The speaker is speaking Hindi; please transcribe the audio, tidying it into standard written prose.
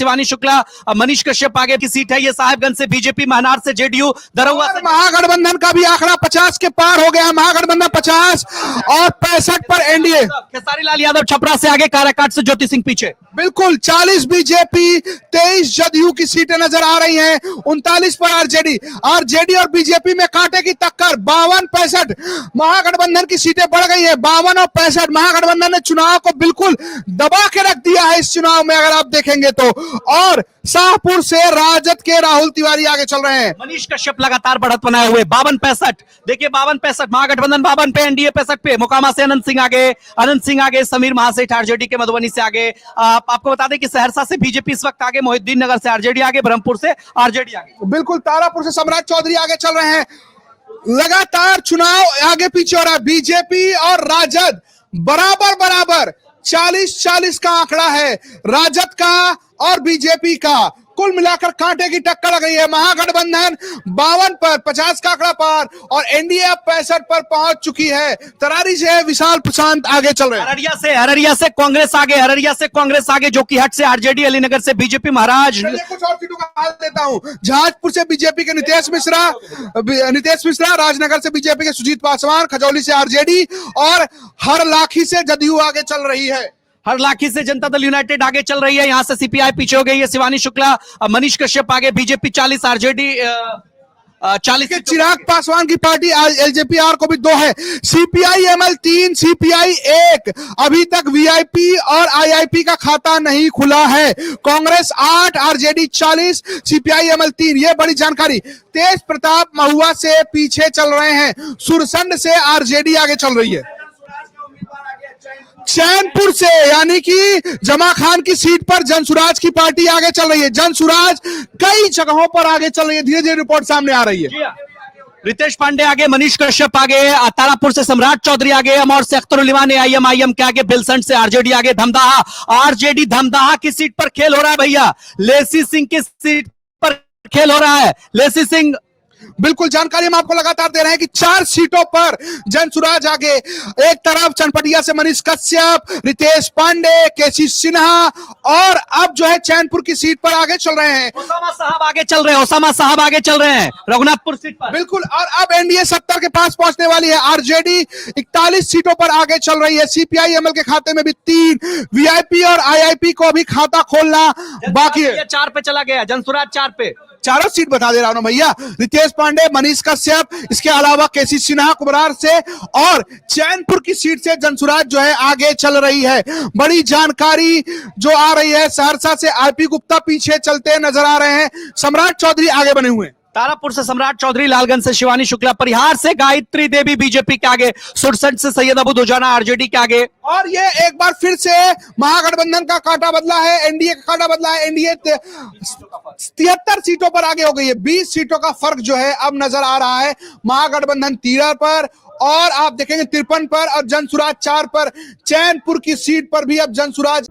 शिवानी शुक्ला, मनीष कश्यप आगे की सीट है। ये साहिबगंज से बीजेपी, महनार से जेडीयू, दरौआ से महागठबंधन का भी आंकड़ा 50 के पार हो गया है। महागठबंधन 50 और 65 पर एनडीए। खेसारी लाल यादव छपरा से आगे, काराकाट से ज्योति सिंह पीछे। बिल्कुल 40 बीजेपी, 23 जदयू की सीटें नजर आ रही हैं। 39 पर आरजेडी और बीजेपी में कांटे की टक्कर। 52-65 महागठबंधन की सीटें बढ़ गई हैं। 52 और 65 महागठबंधन ने चुनाव को बिल्कुल दबा के रख दिया है इस चुनाव में, अगर आप देखेंगे तो। और शाहपुर से राजद के राहुल तिवारी आगे चल रहे हैं। मनीष कश्यप लगातार बढ़त बनाए हुए। 52-65 देखिए, 52-65 महागठबंधन 52 पे, एनडीए 65 पे। मोकामा से अनंत सिंह आगे, समीर महासेठ आरजेडी के मधुबनी से आगे। आपको बता दें कि सहरसा से बीजेपी इस वक्त आगे, मोहिद्दीन नगर से आरजेडी आगे, ब्रह्मपुर से आरजेडी आगे। बिल्कुल तारापुर से सम्राट चौधरी आगे चल रहे हैं। लगातार चुनाव आगे पीछे हो रहा है। बीजेपी और राजद बराबर 40-40 का आंकड़ा है राजद का और बीजेपी का। कुल मिलाकर कांटे की टक्कर लग गई है। महागठबंधन 52 पर, 50 का आंकड़ा पार और एनडीए 65 पर पहुंच चुकी है। तरारी से विशाल प्रशांत आगे चल रहे हैं। हररिया से कांग्रेस आगे, जो की हट से आरजेडी, अलीनगर से बीजेपी, महाराज। कुछ और सीटों का हाल देता हूं। जहाजपुर से बीजेपी के नितेश मिश्रा, राजनगर से बीजेपी के सुजीत पासवान, खजौली से आरजेडी और हरलाखी से जदयू आगे चल रही है। हरलाखी से जनता दल यूनाइटेड आगे चल रही है। यहां से सीपीआई पीछे हो गई है। शिवानी शुक्ला, मनीष कश्यप आगे, बीजेपी 40, आरजेडी 40। चिराग पासवान की पार्टी एलजेपीआर को भी 2 है। CPI ML 3, CPI 1। अभी तक वीआईपी और आईआईपी का खाता नहीं खुला है। Congress 8, RJD 40, CPI ML 3। ये बड़ी जानकारी। तेज प्रताप महुआ से पीछे चल रहे हैं। सुरसंड से आरजेडी आगे चल रही है। चैनपुर से यानी कि जमा खान की सीट पर जनसुराज की पार्टी आगे चल रही है। जनसुराज कई जगहों पर आगे चल रही है। धीरे धीरे रिपोर्ट सामने आ रही है। रितेश पांडे आगे, मनीष कश्यप आगे, तारापुर से सम्राट चौधरी आगे, अमौर से अख्तर उल इमान आईएम के आगे, बिलसंड से आरजेडी आगे। आरजेडी धमदाहा की सीट पर खेल हो रहा है भैया। लेसी सिंह की सीट पर खेल हो रहा है। लेसी सिंह, बिल्कुल जानकारी हम आपको लगातार दे रहे हैं कि 4 सीटों पर जनसुराज आगे। एक तरफ चनपटिया से मनीष कश्यप, रितेश पांडे, केसी सिन्हा और अब जो है चैनपुर की सीट पर आगे चल रहे हैं। ओसामा साहब आगे चल रहे हैं रघुनाथपुर सीट पर। बिल्कुल। और अब एनडीए 70 के पास पहुंचने वाली है। आरजेडी 41 सीटों पर आगे चल रही है। सीपीआई एमएल के खाते में भी 3, वीआईपी और आईआईपी को अभी खाता खोलना बाकी है। 4 पे चला गया जनसुराज, 4 पे। चारों सीट बता दे रहा हूं ना भैया। रितेश पांडे, मनीष कश्यप, इसके अलावा केसी सिन्हा कुबरार से और चैनपुर की सीट से जनसुराज जो है आगे चल रही है। बड़ी जानकारी जो आ रही है। सहरसा से आरपी गुप्ता पीछे चलते नजर आ रहे हैं। सम्राट चौधरी आगे बने हुए हैं। तारापुर से सम्राट चौधरी, लालगंज से शिवानी शुक्ला, परिहार से गायत्री देवी बीजेपी के आगे, सुरसंड से सैयद अबू दुजाना आरजेडी के आगे। और ये एक बार फिर से महागठबंधन का कांटा बदला है, एनडीए का कांटा बदला है। एनडीए 73 सीटों पर आगे हो गई है। 20 सीटों का फर्क जो है अब नजर आ रहा है। महागठबंधन 13 पर और आप देखेंगे 53 पर और जनसुराज 4 पर। चैनपुर की सीट पर भी अब जनसुराज